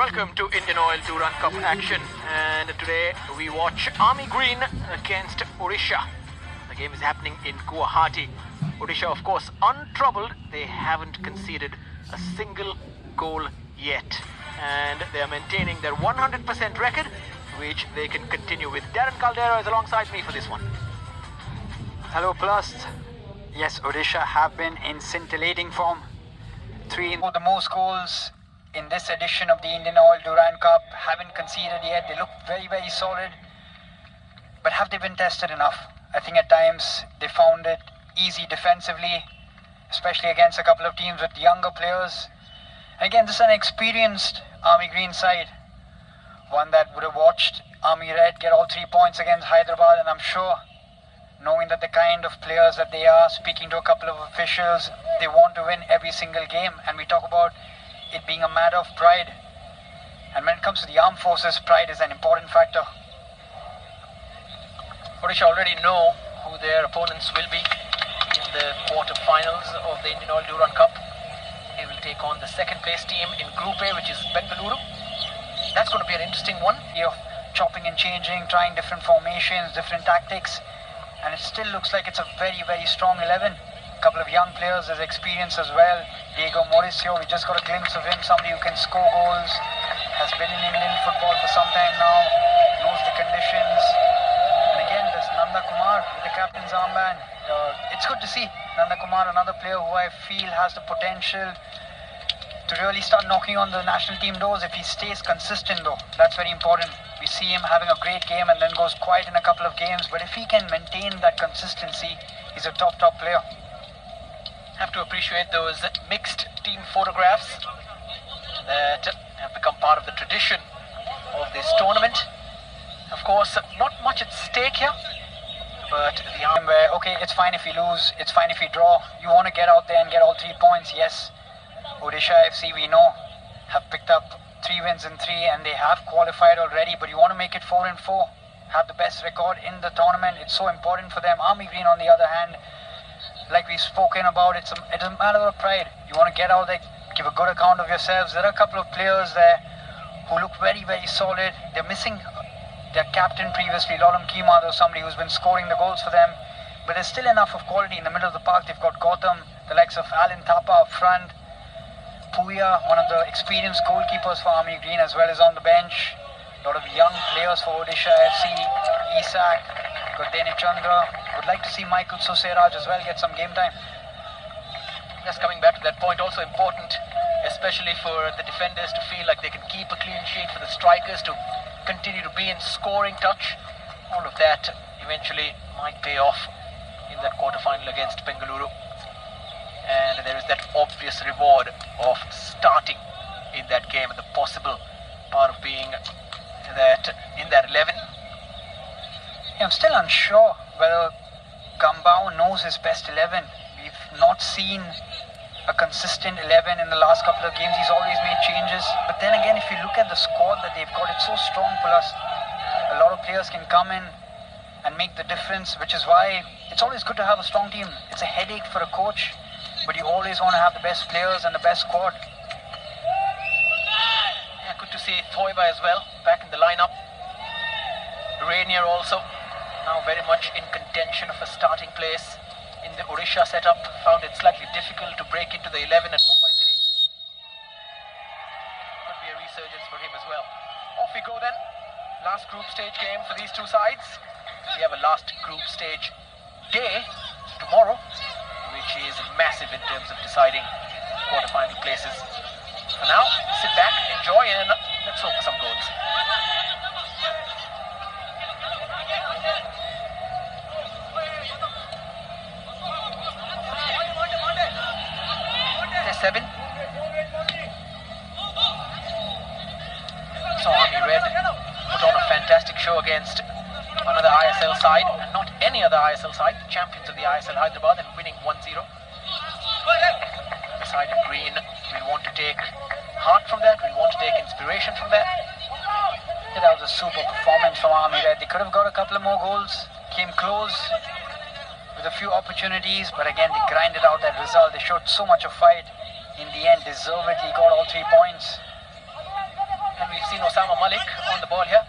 Welcome to Indian Oil Durand Cup action, and today we watch Army Green against Odisha. The game is happening in Guwahati. Odisha, of course, untroubled. They haven't conceded a single goal yet, and they are maintaining their 100% record, which they can continue with. Durand is alongside me for this one. Hello, Plus. Yes, Odisha have been in scintillating form. Three of the most goals in this edition of the Indian Oil Durand Cup. Haven't conceded yet. They look very, very solid. But have they been tested enough? I think at times they found it easy defensively, especially against a couple of teams with younger players. And again, this is an experienced Army Green side. One that would have watched Army Red get all 3 points against Hyderabad, and I'm sure, knowing that the kind of players that they are, speaking to a couple of officials, they want to win every single game. And we talk about it being a matter of pride. And when it comes to the armed forces, pride is an important factor. Odisha already know who their opponents will be in the quarter-finals of the Indian Oil Durand Cup. They will take on the second place team in Group A, which is Bengaluru. That's going to be an interesting one. You're chopping and changing, trying different formations, different tactics, and it still looks like it's a very, very strong 11. A couple of young players, there's experience as well. Diego Mauricio, we just got a glimpse of him, somebody who can score goals, has been in Indian football for some time now, knows the conditions. And again, there's Nanda Kumar with the captain's armband. It's good to see Nanda Kumar, another player who I feel has the potential to really start knocking on the national team doors if he stays consistent though. That's very important. We see him having a great game and then goes quiet in a couple of games, but if he can maintain that consistency, he's a top player. Have to appreciate those mixed team photographs that have become part of the tradition of this tournament. Of course, not much at stake here, but the arm where, okay, it's fine if we lose, it's fine if we draw. You want to get out there and get all 3 points, yes. Odisha FC, we know, have picked up 3 wins in 3 and they have qualified already, but you want to make it 4 and 4, have the best record in the tournament. It's so important for them. Army Green, on the other hand, like we've spoken about, it's a matter of pride. You want to get out there, give a good account of yourselves. There are a couple of players there who look very, very solid. They're missing their captain previously, Lolam Kima, though, somebody who's been scoring the goals for them. But there's still enough of quality in the middle of the park. They've got Gautam, the likes of Alan Thapa up front. Puya, one of the experienced goalkeepers for Army Green, as well as on the bench. A lot of young players for Odisha FC. Isak, Gurdeni Chandra. Would like to see Michael Suseraj as well get some game time. Just coming back to that point, also important, especially for the defenders to feel like they can keep a clean sheet, for the strikers to continue to be in scoring touch. All of that eventually might pay off in that quarter-final against Bengaluru. And there is that obvious reward of starting in that game and the possible part of being that in that 11. I'm still unsure whether Gambao knows his best 11. We've not seen a consistent 11 in the last couple of games. He's always made changes. But then again, if you look at the squad that they've got, it's so strong. Plus, a lot of players can come in and make the difference, which is why it's always good to have a strong team. It's a headache for a coach, but you always want to have the best players and the best squad. Yeah, good to see Thoiba as well, back in the lineup. Rainier also, now very much in contention of a starting place in the Odisha setup. Found it slightly difficult to break into the 11 at Mumbai City. Could be a resurgence for him as well. Off we go then. Last group stage game for these two sides. We have a last group stage day tomorrow, which is massive in terms of deciding quarterfinal places. For now, sit back, enjoy, and let's hope for some goals. There's 7. So Army Red put on a fantastic show against another ISL side, and not any other ISL side, the champions of the ISL Hyderabad, and winning 1-0. The side in green will want to take heart from that, will want to take inspiration from that. Yeah, that was a super performance from Army Red. They could have got a couple of more goals, came close with a few opportunities, but again, they grinded out that result. They showed so much of fight. In the end, deservedly got all 3 points. And we've seen Osama Malik on the ball here.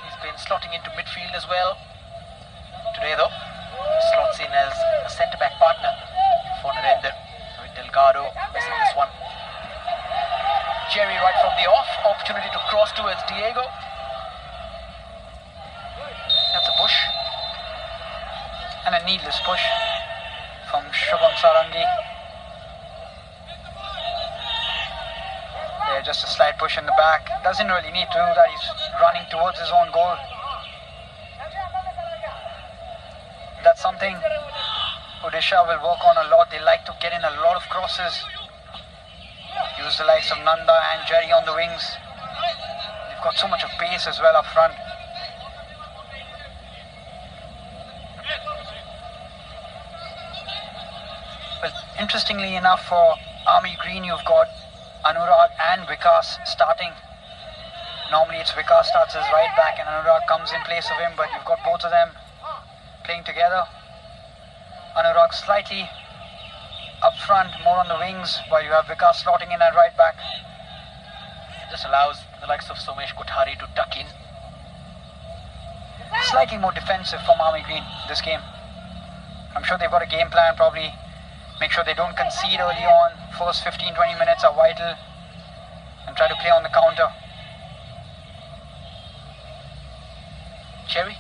He's been slotting into midfield as well. Today though, slots in as a centre-back partner for Narendra. With Delgado missing this one. Jerry right from the off. Opportunity to cross towards Diego. That's a push. And a needless push from Shubham Sarangi. There, just a slight push in the back. Doesn't really need to do that. He's running towards his own goal. That's something Odisha will work on a lot. They like to get in a lot of crosses. Use the likes of Nanda and Jerry on the wings. They've got so much of pace as well up front. Well, interestingly enough, for Army Green, you've got Anurag and Vikas starting. Normally it's Vikas starts as right back and Anurag comes in place of him, but you've got both of them playing together. Anurag slightly up front, more on the wings, while you have Vikas slotting in at right back. This allows the likes of Somesh Kothari to tuck in. Slightly more defensive from Army Green this game. I'm sure they've got a game plan, probably make sure they don't concede early on. First 15-20 minutes are vital and try to play on the counter. Cherry.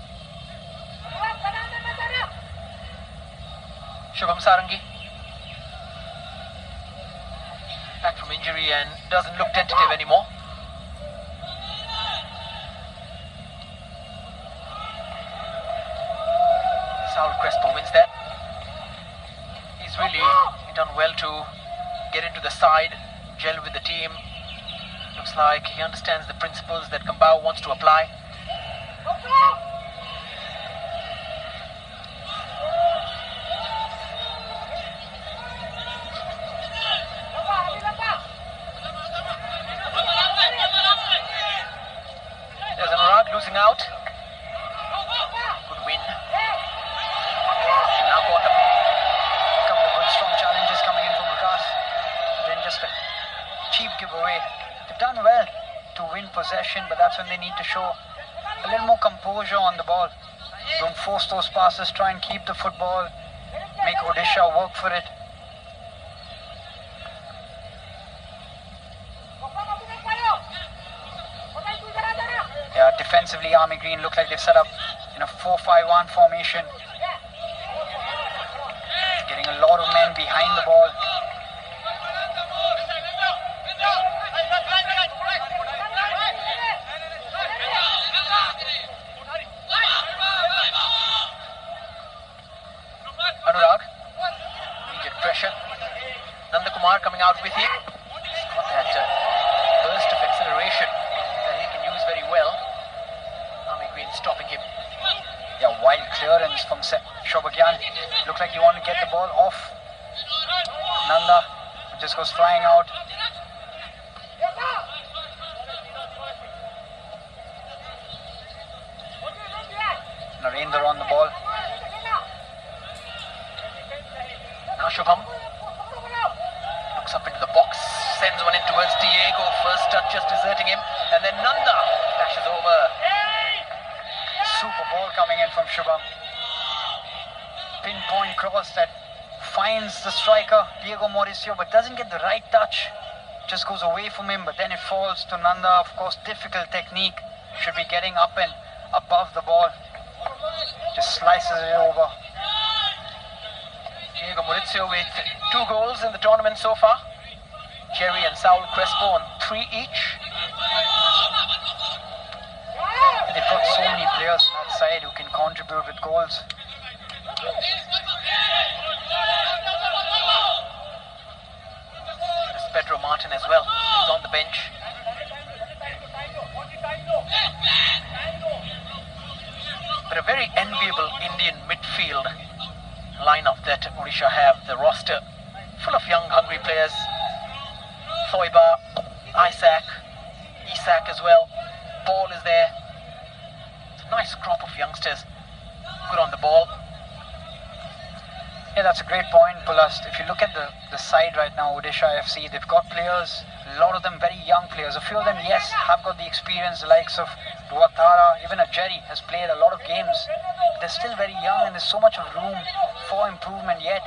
Shubham Sarangi. Back from injury and doesn't look tentative anymore. Saul Crespo wins that. He's really done well to get into the side, gel with the team. Looks like he understands the principles that Kambao wants to apply. There's Anurag losing out. Good win. And now got a Couple of good strong challenges coming in from Vikas. Then just a cheap giveaway. They've done well to win possession, but that's when they need to show a little more composure on the ball. Don't force those passes, try and keep the football, make Odisha work for it. Yeah, defensively Army Green look like they've set up in a 4-5-1 formation. Getting a lot of men behind the ball. Anurag. Immediate pressure. Nanda Kumar coming out with him. He's got that burst of acceleration that he can use very well. Army Green stopping him. Yeah, wild clearance from Shobhagyan. Looked like he wanted to get the ball off. Nanda just goes flying out. Narendra on the ball. Now Shubham looks up into the box, sends one in towards Diego. First touch just deserting him, and then Nanda flashes over. Super ball coming in from Shubham. Pinpoint cross that finds the striker, Diego Mauricio, but doesn't get the right touch. Just goes away from him, but then it falls to Nanda. Of course, difficult technique. Should be getting up and above the ball. Just slices it over. Diego Maurizio with 2 goals in the tournament so far. Jerry and Saul Crespo on 3 each. They've got so many players on that side who can contribute with goals. There's Pedro Martin as well, who's on the bench. But a very enviable Indian midfield lineup that Odisha have. The roster full of young, hungry players. Thoiba, Isak as well. Paul is there. It's a nice crop of youngsters. Good on the ball. Yeah, that's a great point, Pulast. If you look at the side right now, Odisha FC, they've got players, a lot of them very young players. A few of them, yes, have got the experience, the likes of Duatara, even a Jerry has played a lot of games. But they're still very young and there's so much of room for improvement yet.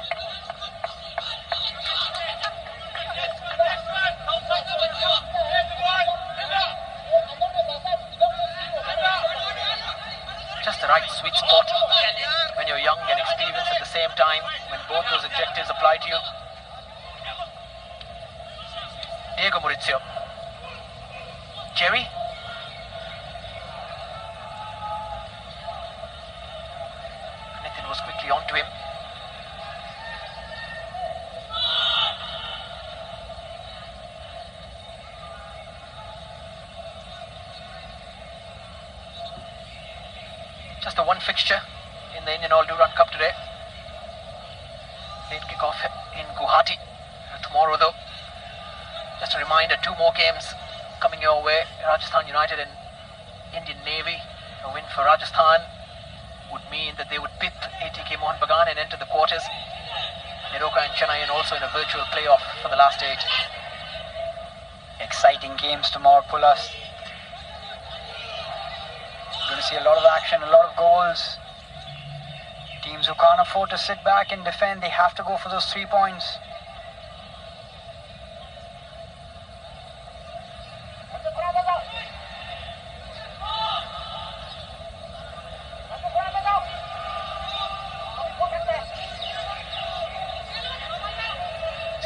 Just the right sweet spot when you're young and experienced at the same time, when both those objectives apply to you. Diego Maurizio. Jerry. Nathan was quickly onto him. Just the one fixture in the Indian Durand Cup today. Late kick-off in Guwahati tomorrow though. Just a reminder, 2 more games coming your way. Rajasthan United and Indian Navy. A win for Rajasthan would mean that they would pip ATK Mohun Bagan and enter the quarters. Neroka and Chennai and also in a virtual playoff for the last 8. Exciting games tomorrow, Pulast. Going to see a lot of action, a lot of goals. Teams who can't afford to sit back and defend, they have to go for those 3 points.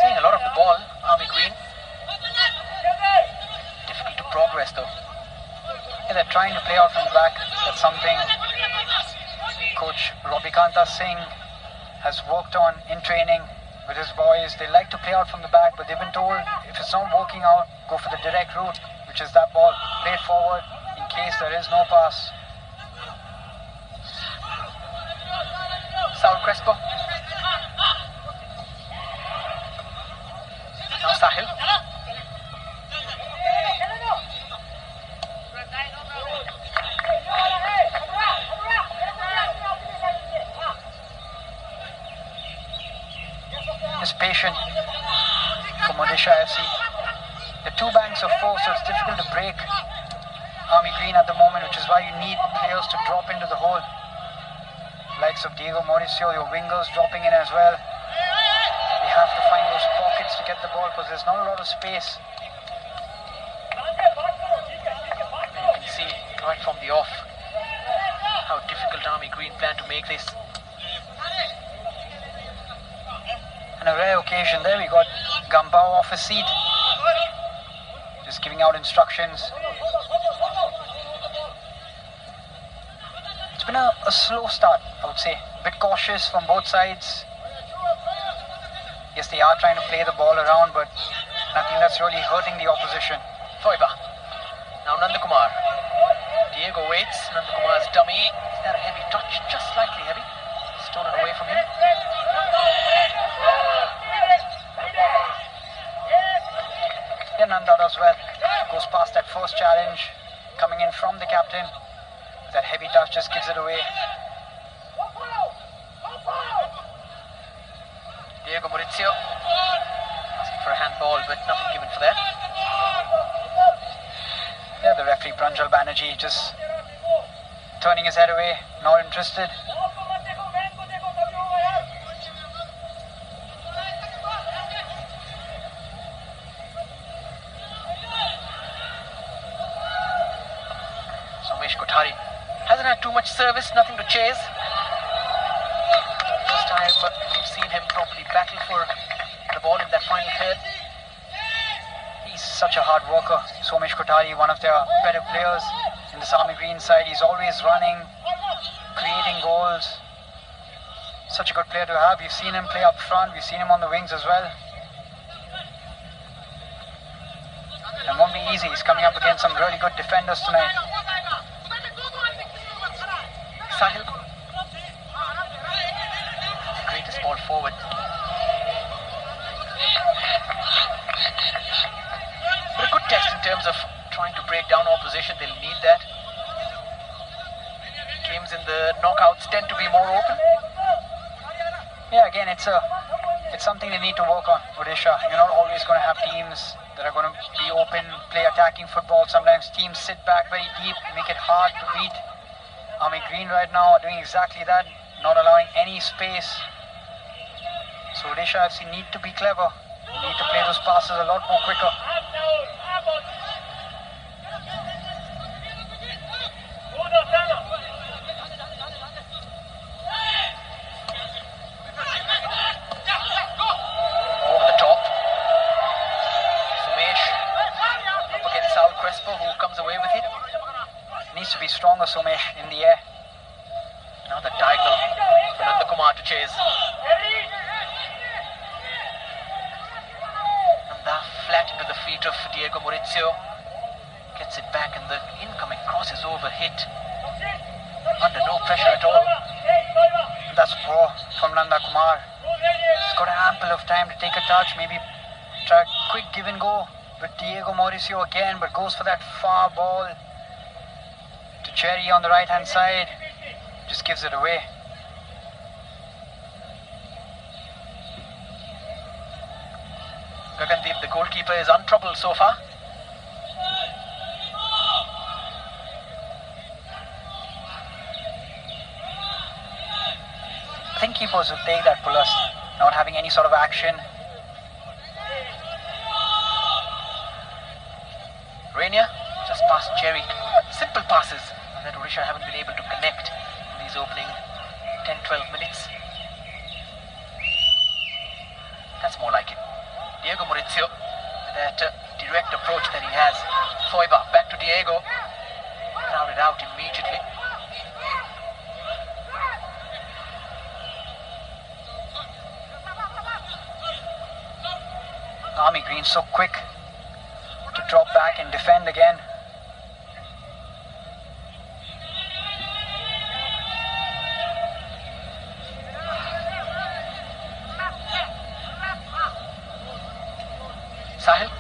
Seeing a lot of the ball, Army Green. Difficult to progress though. Yeah, they're trying to play out from the back. That's something Coach Robikanta Singh has worked on in training with his boys. They like to play out from the back, but they've been told if it's not working out, go for the direct route, which is that ball. Play it forward in case there is no pass. Saul Crespo. Now Sahil. Is patient from Odisha FC. The 2 banks of 4, so it's difficult to break Army Green at the moment, which is why you need players to drop into the hole. Likes of Diego Mauricio, your wingers dropping in as well. They have to find those pockets to get the ball because there's not a lot of space. You can see right from the off how difficult Army Green plan to make this. On a rare occasion there, we got Gambao off his seat, just giving out instructions. It's been a slow start, I would say. A bit cautious from both sides. Yes, they are trying to play the ball around, but nothing that's really hurting the opposition. Foiba. Now Nandakumar. Diego waits. Nandakumar's dummy. Is that a heavy touch? Just slightly heavy. Stolen away from him. Yeah, Nanda does well. Goes past that first challenge. Coming in from the captain. That heavy touch just gives it away. Diego Maurizio. Asking for a handball, but nothing given for that. Yeah, the referee Pranjal Banerjee just turning his head away, not interested. Somesh Kothari hasn't had too much service, nothing to chase. This time we've seen him probably battle for the ball in that final third. He's such a hard worker. Somesh Kothari, one of their better players in this Army Green side. He's always running, creating goals. Such a good player to have. We've seen him play up front. We've seen him on the wings as well. It won't be easy. He's coming up against some really good defenders tonight. Sahil. Greatest ball forward. But a good test in terms of trying to break down opposition. They'll need that. Games in the knockouts tend to be more open. Yeah, again, it's something they need to work on, Odisha. You're not always going to have teams that are going to be open, play attacking football. Sometimes teams sit back very deep, make it hard to beat. Army Green right now are doing exactly that, not allowing any space. So Odisha FC need to be clever, need to play those passes a lot more quicker. Over the top. Sumesh up against Saul Crespo, who comes away with it. Needs to be stronger, Sumesh, in the air. Now the diagonal for Nanda Kumar to chase. Nanda flat into the feet of Diego Maurizio. Gets it back and the incoming cross is overhit. Under no pressure at all. That's poor from Nanda Kumar. He's got ample of time to take a touch, maybe try a quick give and go with Diego Mauricio again, but goes for that far ball to Cherry on the right hand side. Just gives it away. Gagandeep, the goalkeeper, is untroubled so far. I think keepers would take that, Pulas, not having any sort of action. Rainier just past Cherry. Simple passes that Odisha haven't been able to connect in these opening 10-12 minutes. That's more like it. Diego Maurizio with that direct approach that he has. Thoiba back to Diego. Crowded out immediately. Army Green so quick to drop back and defend again. Sahil.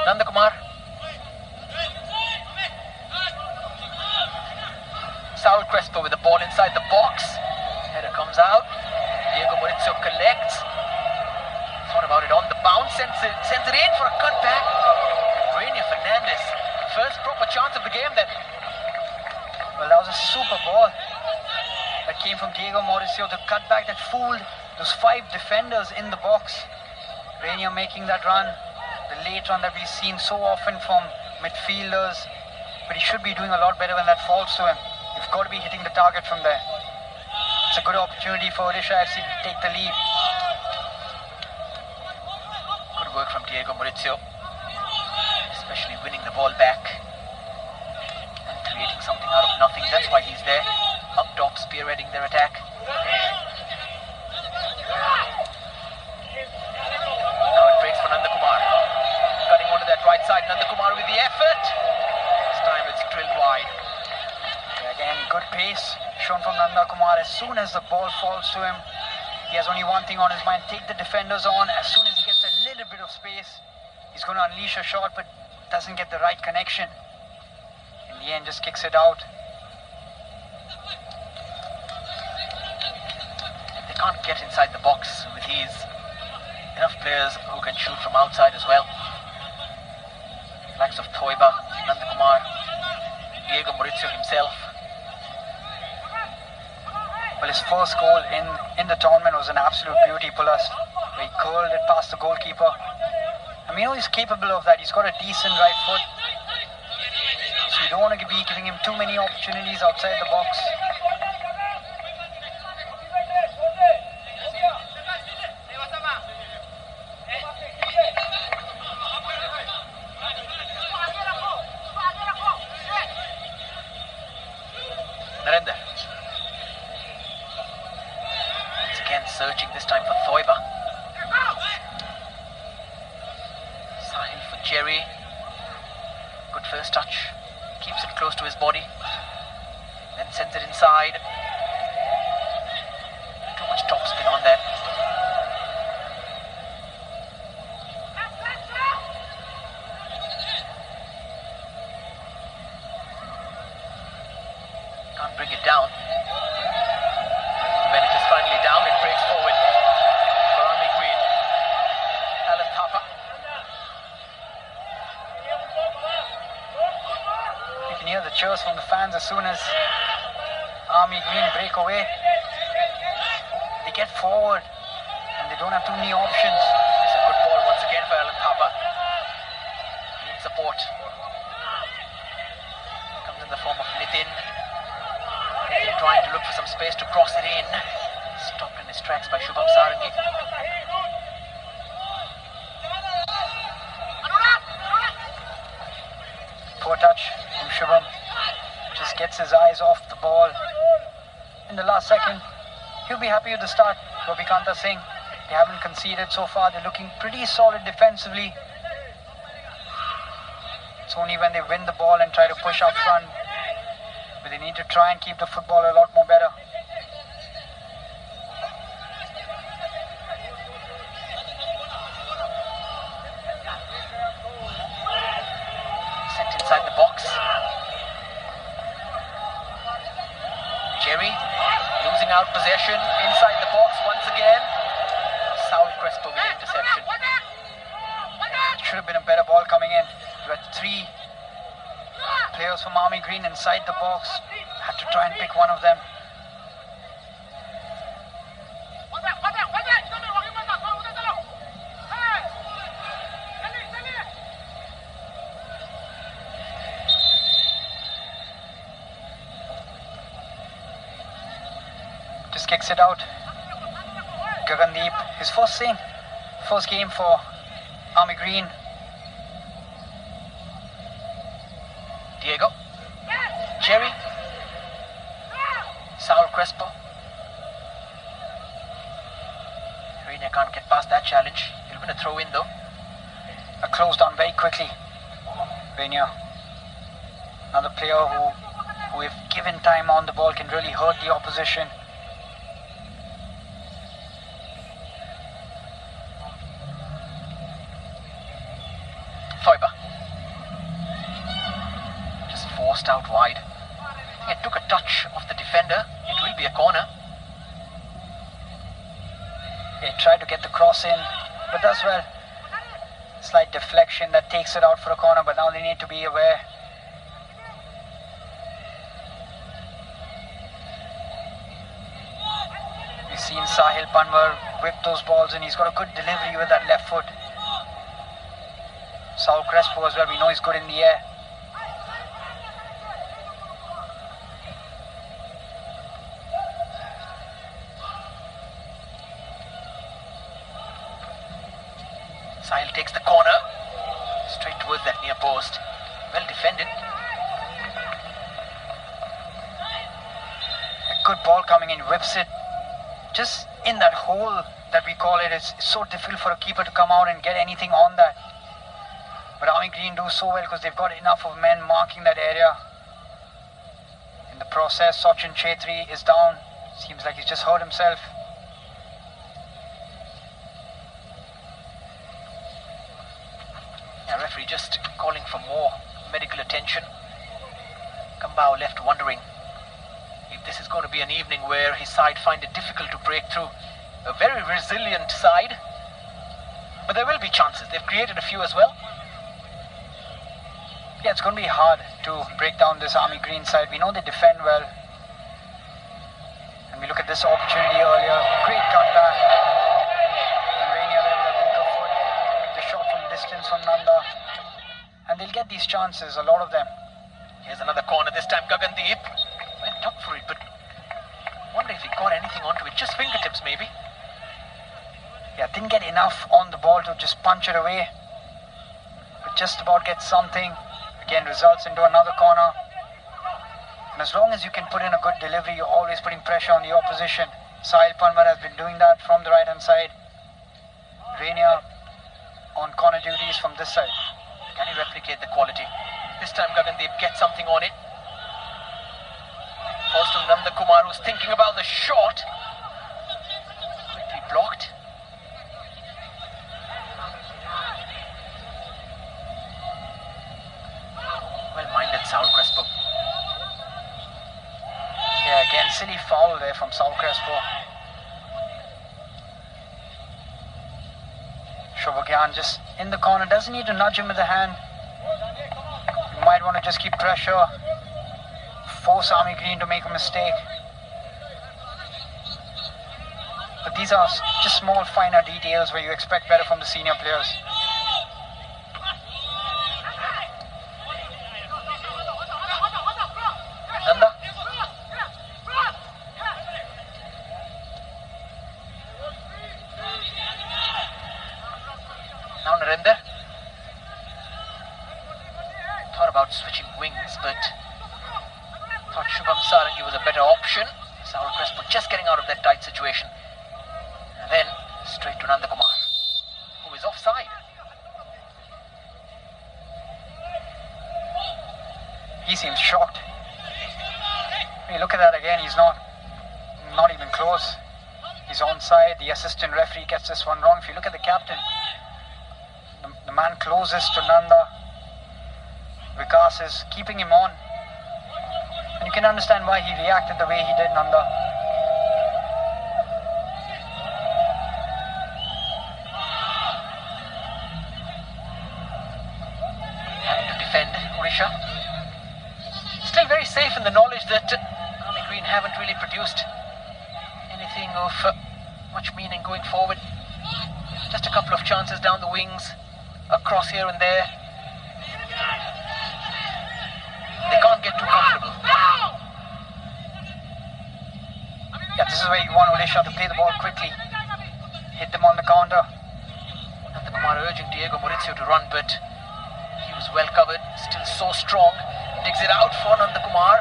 Nanda Kumar. Saul Crespo with the ball inside the box. Header comes out. Diego Maurizio collects. Thought about it on the bounce. Sends it in for a cutback. And Rainier Fernandez. First proper chance of the game then. Well, that was a super ball that came from Diego Mauricio. The cutback that fooled those 5 defenders in the box. Rainier making that run. The late run that we've seen so often from midfielders. But he should be doing a lot better when that falls to him. You've got to be hitting the target from there. It's a good opportunity for Odisha FC to take the lead. Good work from Diego Maurizio. Especially winning the ball back. And creating something out of nothing. That's why he's there. Up top, spearheading their attack. Now it breaks for Nanda Kumar. Cutting onto that right side. Nanda Kumar with the effort. This time it's drilled wide. Again, good pace shown from Nanda Kumar. As soon as the ball falls to him, he has only one thing on his mind: take the defenders on. As soon as he gets a little bit of space, he's going to unleash a shot, but doesn't get the right connection. In the end, just kicks it out. They can't get inside the box with ease. Enough players who can shoot from outside as well. Likes of Thoiba, Nanda Kumar, Diego Maurizio himself. Well, his first goal in the tournament was an absolute beauty, Pulas. He curled it past the goalkeeper. I mean, he's capable of that. He's got a decent right foot. So you don't want to be giving him too many opportunities outside the box. Narendra. Once again searching, this time for Thoiba. Sahil for Jerry. Good first touch. Keeps it close to his body. Then sends it inside. Too much topspin on that. Can't bring it down. cheers from the fans as soon as Army Green break away. They get forward and they don't have too many options. It's a good ball once again for Alan Thapa. Needs support. Comes in the form of Nitin. Nitin trying to look for some space to cross it in. Stopped in his tracks by Shubham Sarangi. Poor touch from Shubham. Just gets his eyes off the ball. In the last second, he'll be happy with the start. Robikanta Singh, they haven't conceded so far. They're looking pretty solid defensively. It's only when they win the ball and try to push up front, but they need to try and keep the football a lot more better. Sent inside the box. Jerry losing out possession inside the box once again. Saul Crespo with the interception. Should have been a better ball coming in. You had 3 players from Army Green inside the box. Had to try and pick one of them. Just kicks it out. Gagandeep, his first game for Army Green. Diego. Jerry. Saul Crespo. Reina can't get past that challenge. He'll win a throw in though. Closed down very quickly. Reina. Another player who if given time on the ball can really hurt the opposition. Foiba. Just forced out wide. I think it took a touch of the defender. It will be a corner. They tried to get the cross in, but does well. Slight deflection that takes it out for a corner, but now they need to be aware. We've seen Sahil Panwar whip those balls and he's got a good delivery with that left foot. Saul Crespo as well, we know he's good in the air. Sahil takes the corner. Straight towards that near post. Well defended. A good ball coming in, whips it. Just in that hole that we call it, it's so difficult for a keeper to come out and get anything on that. But Army Green do so well because they've got enough of men marking that area. In the process, Sachin Chetri is down. Seems like he's just hurt himself. Yeah, referee just calling for more medical attention. Kambao left wondering if this is going to be an evening where his side find it difficult to break through. A very resilient side, but there will be chances. They've created a few as well. Yeah, it's going to be hard to break down this Army Green side. We know they defend well. And we look at this opportunity earlier. Great cutback. And Rainier there with a weaker foot. The shot from distance from Nanda. And they'll get these chances, a lot of them. Here's another corner, this time Gagandeep. Went up for it, but wonder if he got anything onto it. Just fingertips maybe. Yeah, didn't get enough on the ball to just punch it away. But just about get something. Again, results into another corner. And as long as you can put in a good delivery, you're always putting pressure on the opposition. Sahil Panwar has been doing that from the right hand side. Rainier on corner duties from this side. Can he replicate the quality? This time Gagandeep gets something on it. Falls to Nanda Kumar, who's thinking about the shot. Quickly blocked. Well-minded Saul Crespo. Yeah, again, silly foul there from Saul Crespo. Shobhagyan just in the corner, doesn't need to nudge him with the hand. You might want to just keep pressure. force Army Green to make a mistake. But these are just small, finer details where you expect better from the senior players. Nanda. Now Narendra. Thought about switching wings, but thought Shubham Sarangi was a better option. Saul Crespo just getting out of that tight situation. And then straight to Nanda Kumar, who is offside. He seems shocked. When you look at that again, he's not even close. He's onside. The assistant referee gets this one wrong. If you look at the captain, the man closest to Nanda, Vikas is keeping him on. And you can understand why he reacted the way he did, Nanda. Having to defend Odisha. Still very safe in the knowledge that Army Green haven't really produced anything of much meaning going forward. Just a couple of chances down the wings, across here and there. They can't get too comfortable. Yeah, this is where you want Odisha to play the ball quickly. Hit them on the counter. Nanda Kumar urging Diego Maurizio to run, but he was well covered, still so strong. Digs it out for Nanda Kumar.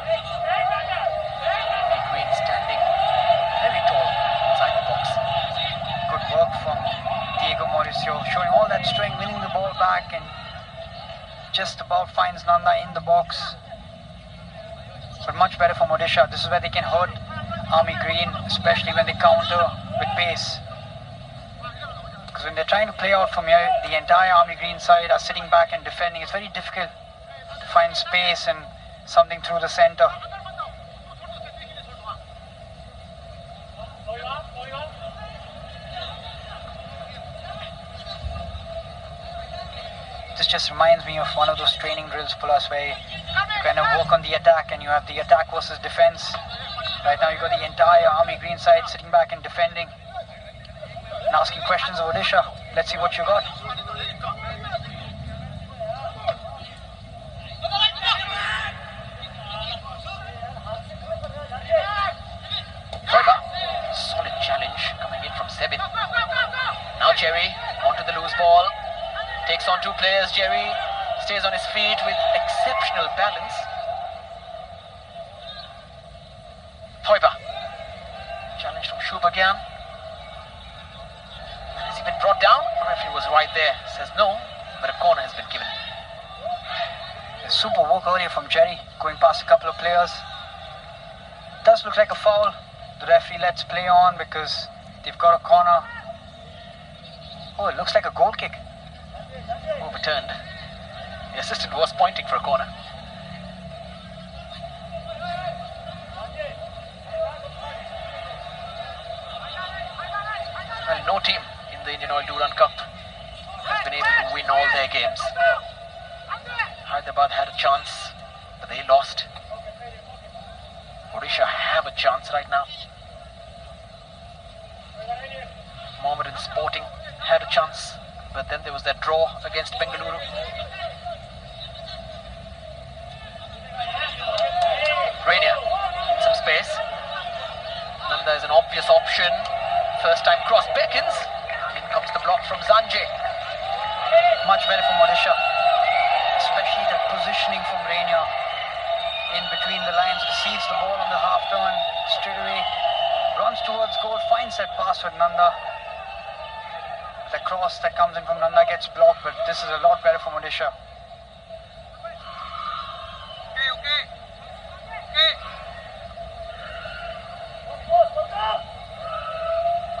Green standing very tall inside the box. Good work from Diego Maurizio, showing all that strength, winning the ball back, and just about finds Nanda in the box. But much better from Odisha. This is where they can hurt Army Green, especially when they counter with pace. Because when they're trying to play out from here, the entire Army Green side are sitting back and defending. It's very difficult to find space and something through the center. This just reminds me of one of those training drills, Pulas, where you kind of work on the attack and you have the attack versus defense. Right now you got the entire Army Green side sitting back and defending and asking questions of Odisha. Let's see what you got. Solid challenge coming in from Sebin. Now Jerry onto the loose ball. Takes on two players. Jerry stays on his feet with exceptional balance. Thoiba. Challenge from Shubhagyan. Has he been brought down? The referee was right there. Says no, but a corner has been given. Super work earlier from Jerry, going past a couple of players. Does look like a foul. The referee lets play on because they've got a corner. Oh, it looks like a goal kick. Overturned. The assistant was pointing for a corner. Well, no team in the Indian Oil Durand Cup has been able to win all their games. Hyderabad had a chance, but they lost. Odisha have a chance right now. Mohammedan Sporting had a chance, but then there was that draw against Bengaluru. Rainier in some space. Nanda is an obvious option. First time cross beckons. In comes the block from Zanjay. Much better from Odisha, especially that positioning from Rainier. In between the lines, receives the ball on the half turn, straight away runs towards goal, finds that pass with Nanda. The cross that comes in from Nanda gets blocked, but this is a lot better from Odisha.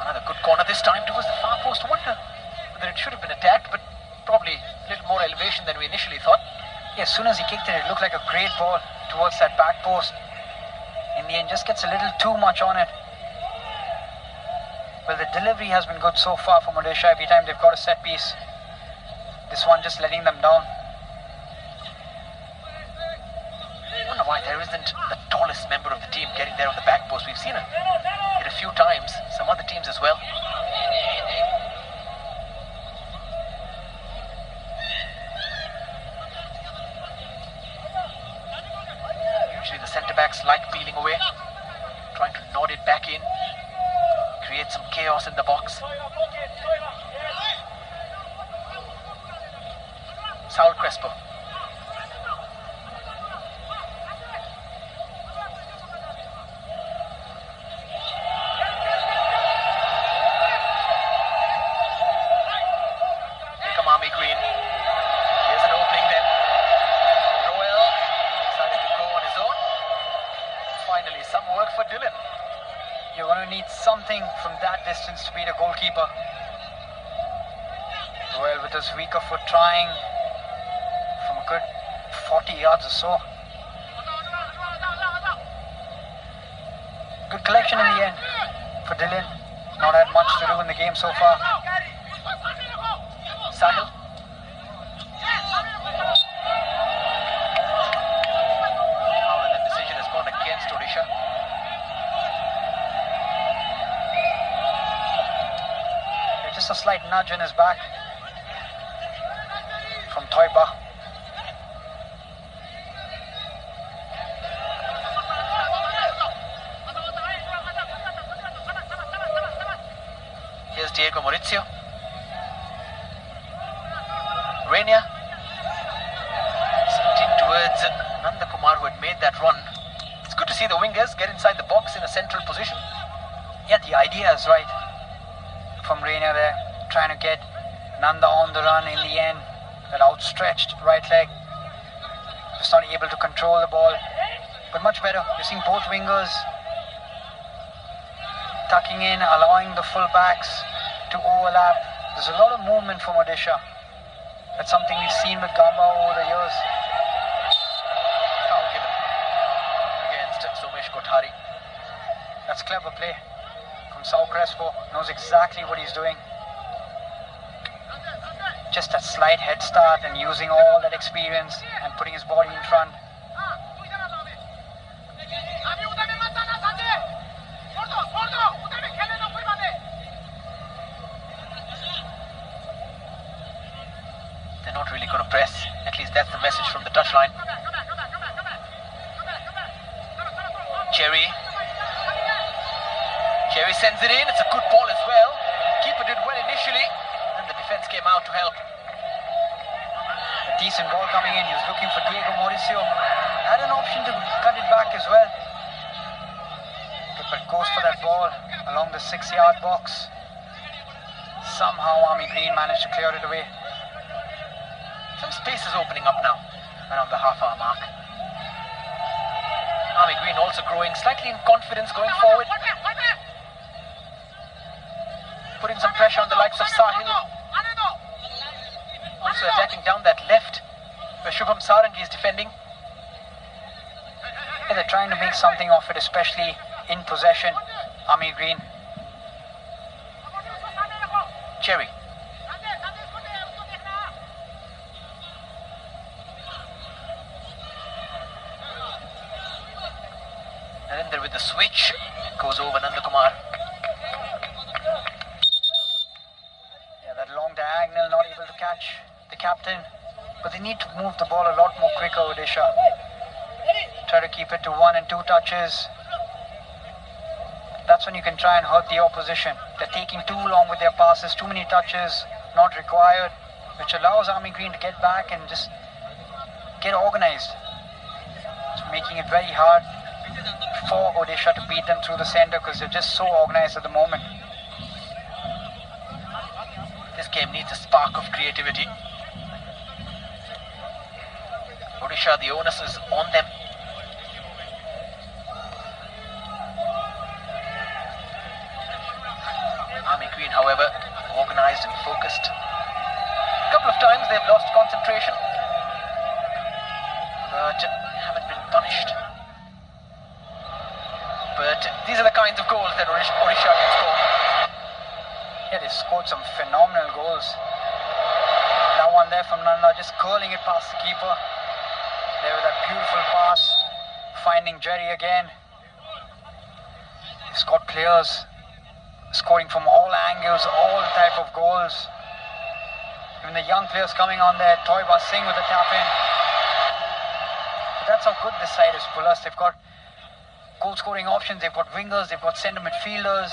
Another good corner this time towards the far post. Wonder whether it should have been attacked, but probably a little more elevation than we initially thought. Yeah, as soon as he kicked it, it looked like a great ball towards that back post. In the end, just gets a little too much on it. Well, the delivery has been good so far from Odisha. Every time they've got a set piece, this one just letting them down. I wonder why there isn't the smallest member of the team getting there on the back post. We've seen it a few times, some other teams as well. Usually the centre-backs like peeling away, trying to nod it back in, create some chaos in the box. Saul Crespo. Army Green. Here's an opening then. Noel decided to go on his own. Finally, some work for Dylan. You're going to need something from that distance to beat a goalkeeper. Noel with his weaker foot trying from a good 40 yards or so. Good collection in the end for Dylan. Not had much to do in the game so far. Sahil. The decision has gone against Odisha. Just a slight nudge in his back from Toiba. Here's Diego Maurizio. Rainier. Sitting towards Nanda Kumar, who had made that run. It's good to see the wingers get inside the box in a central position. Yeah, the idea is right from Rainier there, trying to get Nanda on the run in the end. That outstretched right leg, just not able to control the ball, but much better. You're seeing both wingers tucking in, allowing the full-backs to overlap. There's a lot of movement from Odisha. That's something we've seen with Gamba over the years. Foul given against Somesh Kothari. That's clever play from Sao Crespo. Knows exactly what he's doing. Just a slight head start and using all that experience and putting his body in front. They're not really going to press. At least that's the message from the touchline. Cherry sends it in. It's a good ball as well. Keeper did well initially, and the defense came out to help. A decent ball coming in. He was looking for Diego Mauricio. Had an option to cut it back as well. But goes for that ball along the 6-yard box. Somehow Army Green managed to clear it away. Some space is opening up now around the half-hour mark. Army Green also growing slightly in confidence going forward. Putting some pressure on the likes of Sahil. Also attacking down that left where Shubham Sarangi is defending. Yeah, they're trying to make something of it, especially in possession. Army Green. Cherry. Narendra with the switch. Goes over Nanda Kumar. Yeah, that long diagonal, not able to catch the captain. But they need to move the ball a lot more quicker, Odisha. Try to keep it to 1 and 2 touches. That's when you can try and hurt the opposition. They're taking too long with their passes, too many touches, not required, which allows Army Green to get back and just get organized. It's making it very hard for Odisha to beat them through the center because they're just so organized at the moment. This game needs a spark of creativity. Odisha, the onus is on them. Army Green, however, organized and focused. A couple of times they've lost concentration, but haven't been punished. But these are the kinds of goals that Odisha can score. Yeah, they scored some phenomenal goals. That one there from Nanda, just curling it past the keeper. There with that beautiful pass finding Jerry again. He's got players scoring from all angles, all type of goals. Even the young players coming on there. Toiba Singh with the tap in. But that's how good this side is, Pulas. They've got goal scoring options, they've got wingers, they've got centre midfielders.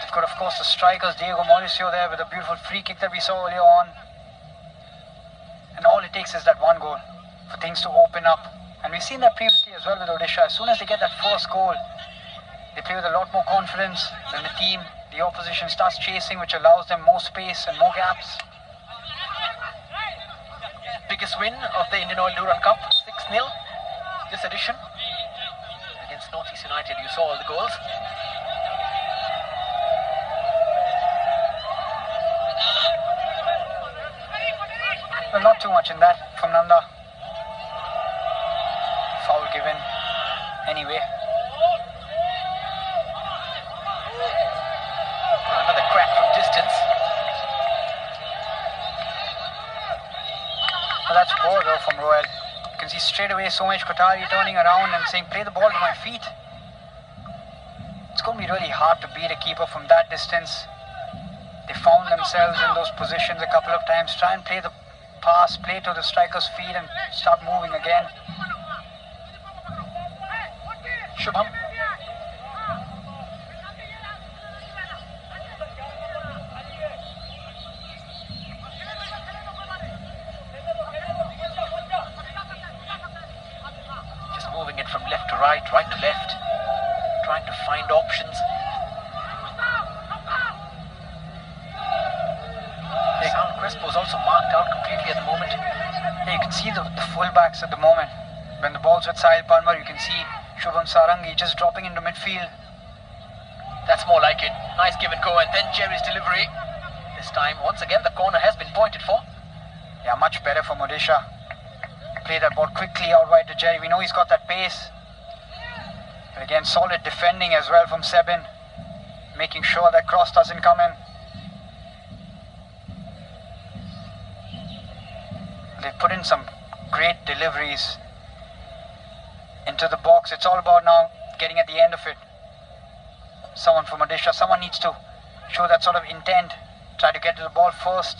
They've got, of course, the strikers, Diego Mauricio there with a beautiful free kick that we saw earlier on. And all it takes is that one goal for things to open up. And we've seen that previously as well with Odisha. As soon as they get that first goal, they play with a lot more confidence. Then the team, the opposition starts chasing, which allows them more space and more gaps. Biggest win of the Indian Oil Durand Cup, 6-0 this edition. Against Northeast United, you saw all the goals. Well, not too much in that from Nanda. Foul given anyway. Another crack from distance. Well, that's poor though from Royal. You can see straight away Somesh Kothari turning around and saying, play the ball to my feet. It's going to be really hard to beat a keeper from that distance. They found themselves in those positions a couple of times. Try and play the pass, play to the striker's feet and start moving again. Shubham. Just moving it from left to right, right to left. Trying to find options. Sal Crespo is also marked out completely at the moment. Yeah, you can see the fullbacks at the moment. When the ball's with Sahil Panwar, you can see Shubham Sarangi just dropping into midfield. That's more like it. Nice give and go, and then Jerry's delivery. This time, once again, the corner has been pointed for. Yeah, much better from Odisha. Play that ball quickly out wide to Jerry. We know he's got that pace. But again, solid defending as well from Sebin. Making sure that cross doesn't come in. They've put in some great deliveries into the box. It's all about now getting at the end of it. Someone from Odisha, someone needs to show that sort of intent. Try to get to the ball first.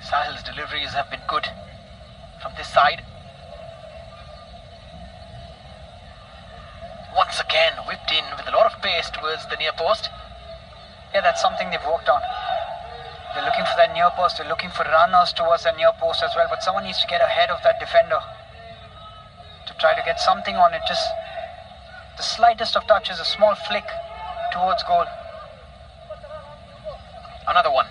Sahil's deliveries have been good from this side. Once again, whipped in with a lot of pace towards the near post. Yeah, that's something they've worked on. They're looking for that near post. They're looking for runners towards that near post as well. But someone needs to get ahead of that defender to try to get something on it. Just the slightest of touches, a small flick towards goal. Another one.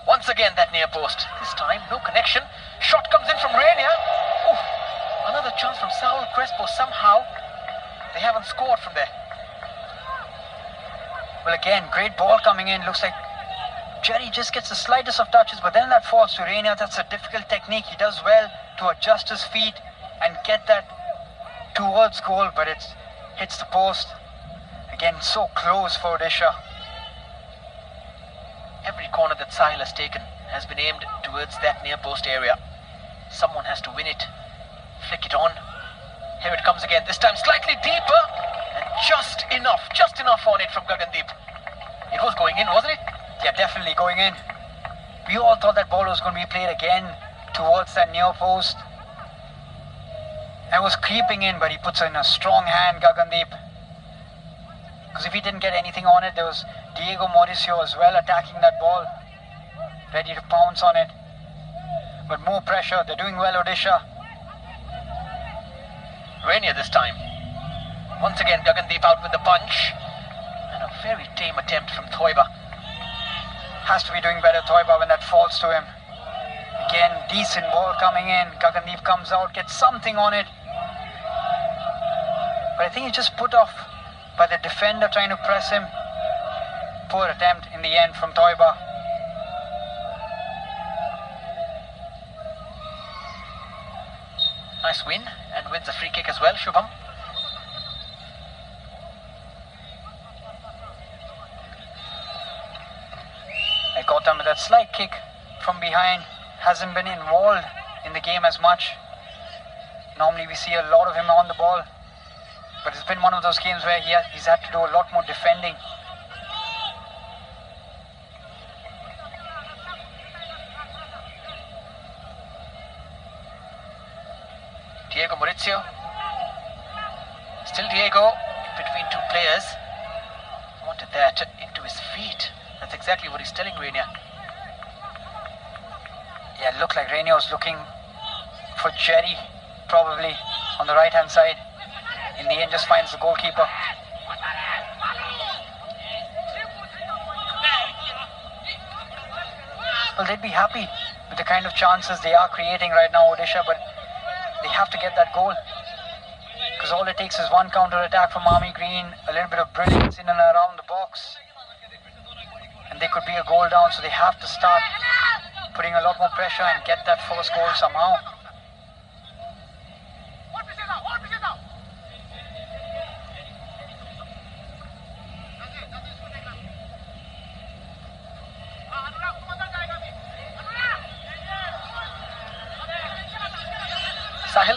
Once again, that near post. This time, no connection. Shot comes in from Rainier. Oof. Another chance from Saul Crespo. Somehow, they haven't scored from there. Well, again, great ball coming in. Looks like Jerry just gets the slightest of touches, but then that falls to Rainier. That's a difficult technique. He does well to adjust his feet and get that towards goal, but it hits the post. Again, so close for Odisha. Every corner that Sahil has taken has been aimed towards that near post area. Someone has to win it. Flick it on. Here it comes again. This time slightly deeper and just enough on it from Gagandeep. It was going in, wasn't it? Yeah, definitely going in. We all thought that ball was going to be played again towards that near post. And was creeping in, but he puts in a strong hand, Gagandeep. Because if he didn't get anything on it, there was Diego Mauricio as well attacking that ball, ready to pounce on it. But more pressure. They're doing well, Odisha. Rainier this time. Once again, Gagandeep out with the punch. And a very tame attempt from Thoiba. Has to be doing better, Thoiba, when that falls to him. Again, decent ball coming in. Gagandeep comes out, gets something on it. But I think he's just put off by the defender trying to press him. Poor attempt in the end from Thoiba. Nice win, and wins a free kick as well, Shubham. I got Gautam with that slight kick from behind. Hasn't been involved in the game as much. Normally we see a lot of him on the ball, but it's been one of those games where he's had to do a lot more defending. Diego Maurizio. Still Diego in between two players. Wanted that into his feet. That's exactly what he's telling Rainier. Yeah, it looked like Rainier was looking for Jerry, probably on the right hand side. In the end, just finds the goalkeeper. Well, they'd be happy with the kind of chances they are creating right now, Odisha, but they have to get that goal. Because all it takes is one counter attack from Army Green, a little bit of brilliance in and around the box, and they could be a goal down, so they have to start putting a lot more pressure and get that first goal somehow. Sahil.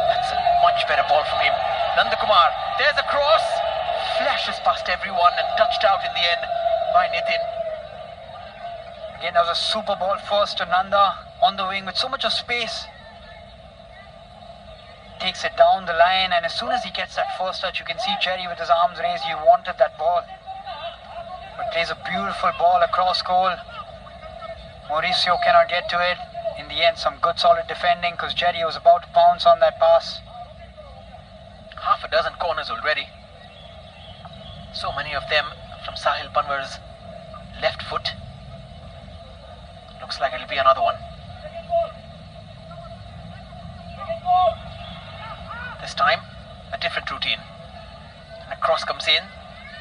That's a much better ball from him. Nandakumar. There's a cross. Flashes past everyone and touched out in the end by Nitin. Again, that was a super ball first to Nanda on the wing with so much of space. Takes it down the line, and as soon as he gets that first touch, you can see Jerry with his arms raised. He wanted that ball. But plays a beautiful ball across goal. Mauricio cannot get to it. In the end, some good solid defending because Jerry was about to pounce on that pass. Half a dozen corners already. So many of them from Sahil Panwar's left foot. Looks like it'll be another one. This time, a different routine. And a cross comes in,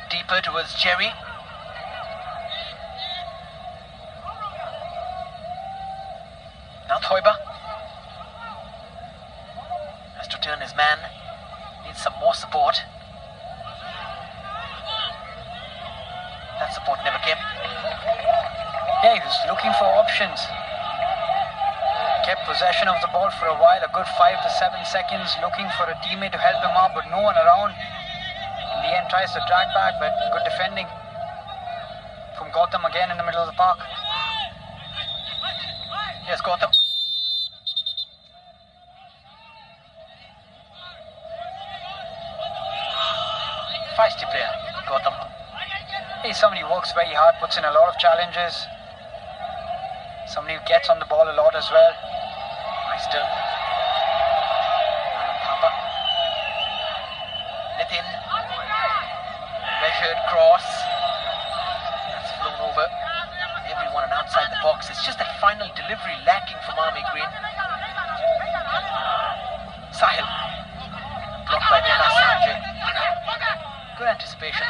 deeper towards Jerry. Now Thoiba has to turn his man. Needs some more support. That support never came. Yeah, he was looking for options. Kept possession of the ball for a while, a good 5 to 7 seconds, looking for a teammate to help him out, but no one around. In the end, tries to drag back, but good defending from Gautam again in the middle of the park. Here's Gautam. Feisty player, Gautam. He's somebody who works very hard, puts in a lot of challenges. Somebody who gets on the ball a lot as well. Nice turn. Papa. Nitin. Measured cross. That's flown over everyone and outside the box. It's just that final delivery lacking from Army Green. Sahil. Blocked by Dana Sanjay. Good anticipation.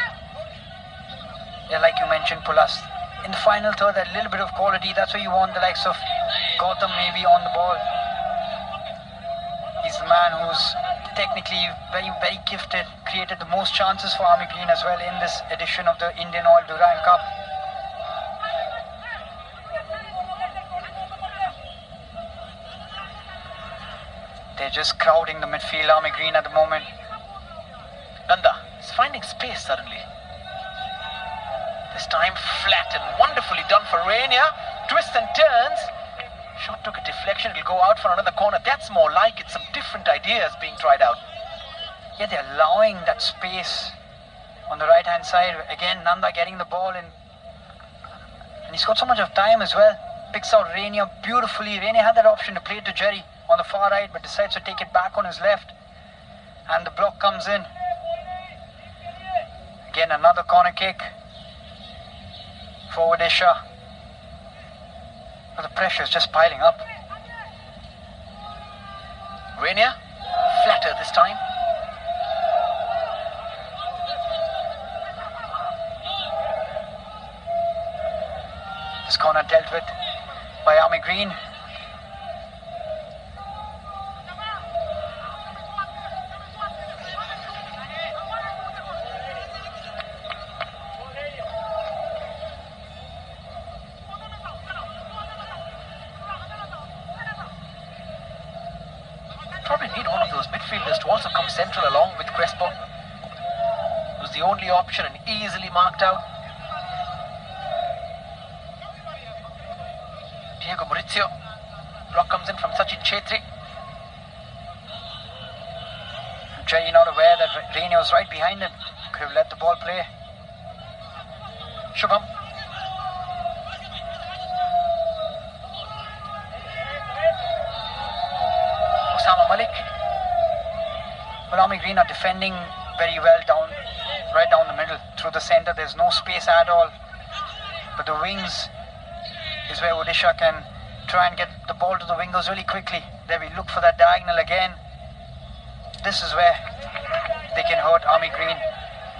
Yeah, like you mentioned, Pulas. In the final third, that little bit of quality, that's what you want, the likes of Gautam maybe on the ball. He's the man who's technically very, very gifted, created the most chances for Army Green as well in this edition of the Indian Oil Durand Cup. They're just crowding the midfield, Army Green, at the moment. Nanda is finding space suddenly. This time flat and wonderfully done for Rainier. Twists and turns. Shot took a deflection. It'll go out for another corner. That's more like it. Some different ideas being tried out. Yeah, they're allowing that space on the right hand side. Again, Nanda getting the ball in. And he's got so much of time as well. Picks out Rainier beautifully. Rainier had that option to play it to Jerry on the far right, but decides to take it back on his left. And the block comes in. Again, another corner kick for Odisha. But the pressure is just piling up. Rainier, flatter this time. This corner dealt with by Army Green. Odisha's midfielders to also come central along with Crespo. It was the only option and easily marked out. Diego Maurizio. Block comes in from Sachin Chetri. Jerry not aware that Rainey was right behind him. Could have let the ball play. Shubham. Osama Malik. Well, Army Green are defending very well right down the middle. Through the centre, there's no space at all. But the wings is where Odisha can try and get the ball to the wingers really quickly. There we look for that diagonal again. This is where they can hurt Army Green.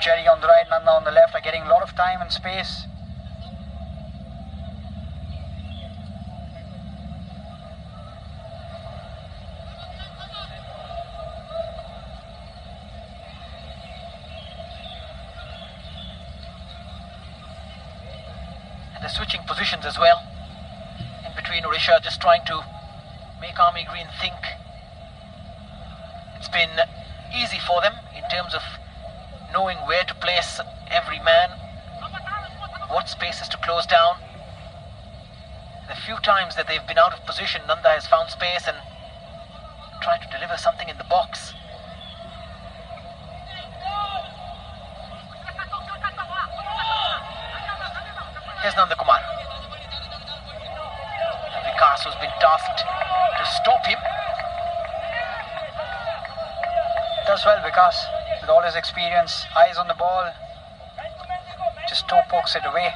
Jerry on the right, Nanda on the left are getting a lot of time and space. And they're switching positions as well. In between, Odisha just trying to make Army Green think. It's been easy for them in terms of knowing where to place every man, what spaces to close down. The few times that they've been out of position, Nanda has found space and tried to deliver something in the box. Here's Nanda Kumar. And Vikas has been tasked to stop him. Does well, Vikas, with all his experience, eyes on the ball, just toe pokes it away.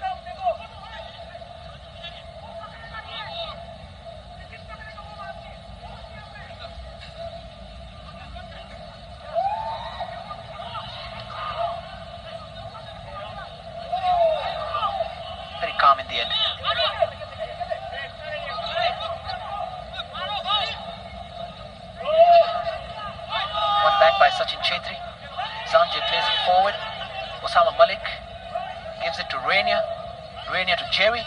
Very calm in the end. Back by Sachin Chetri. Sanjay plays it forward. Osama Malik gives it to Rainier. Rainier to Jerry.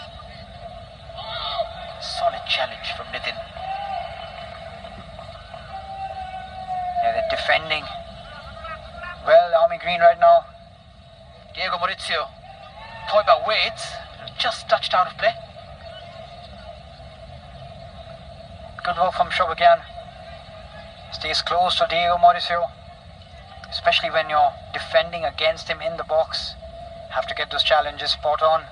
Solid challenge from Nitin. Yeah, they're defending well, Army Green right now. Diego Maurizio. Toiba waits. Just touched out of play. Good work from Shobhagyan. Stays close to Diego Mauricio, especially when you're defending against him in the box. Have to get those challenges spot on.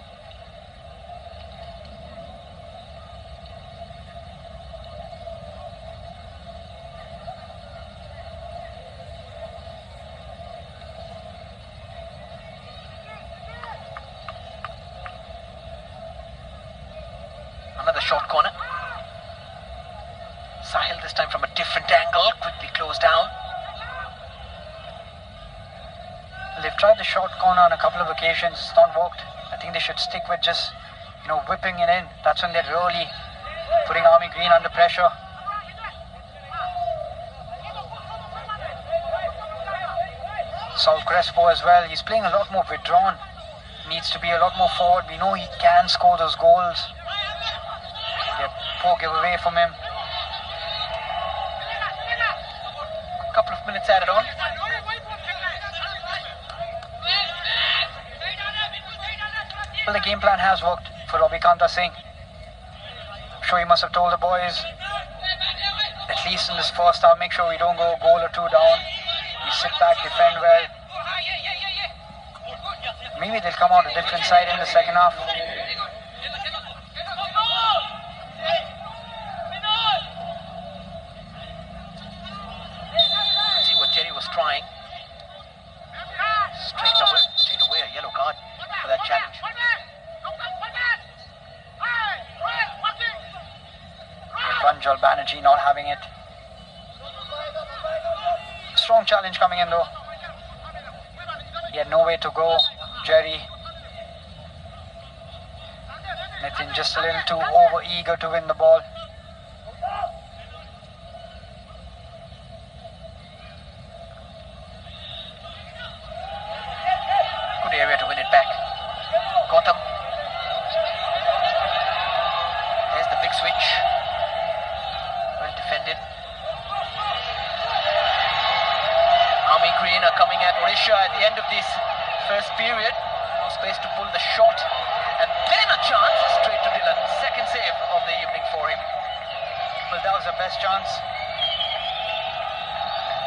Another short corner. Sahil this time from a different angle, quickly closed down. They've tried the short corner on a couple of occasions, it's not worked. I think they should stick with just, whipping it in. That's when they're really putting Army Green under pressure. Saul Crespo as well, he's playing a lot more withdrawn. Needs to be a lot more forward. We know he can score those goals. Yeah, poor giveaway from him. Couple of minutes added on. Well, the game plan has worked for Robikanta Singh. I'm sure he must have told the boys, at least in this first half, make sure we don't go a goal or two down. We sit back, defend well. Maybe they'll come out a different side in the second half. Jerry was trying. Straight away a yellow card for that challenge. Ranjal Banerjee not having it. Strong challenge coming in though. He had nowhere to go. Jerry. Nitin just a little too over eager to win the ball. Area to win it back. Gautam. There's the big switch. Well defended. end of this first period. No space to pull the shot. And then a chance straight to Durand. Second save of the evening for him. Well, that was the best chance.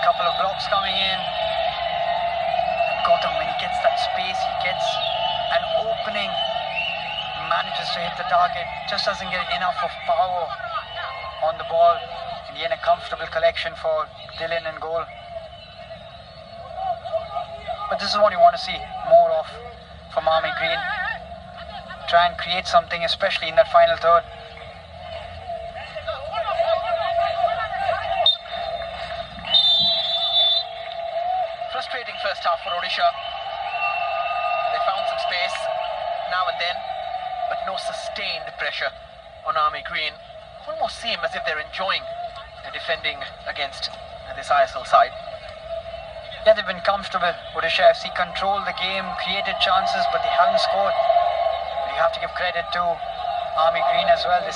Couple of blocks coming in. And Gautam, when he gets that space, he gets an opening, manages to hit the target, just doesn't get enough of power on the ball. And yet a comfortable collection for Dylan and goal. But this is what you want to see more of from Army Green. Try and create something, especially in that final third. Frustrating first half for Odisha. They found some space now and then, but no sustained pressure on Army Green. Almost seem as if they're enjoying defending against this ISL side. Yeah, they've been comfortable. Odisha FC controlled the game, created chances, but they haven't scored. But you have to give credit to Army Green as well.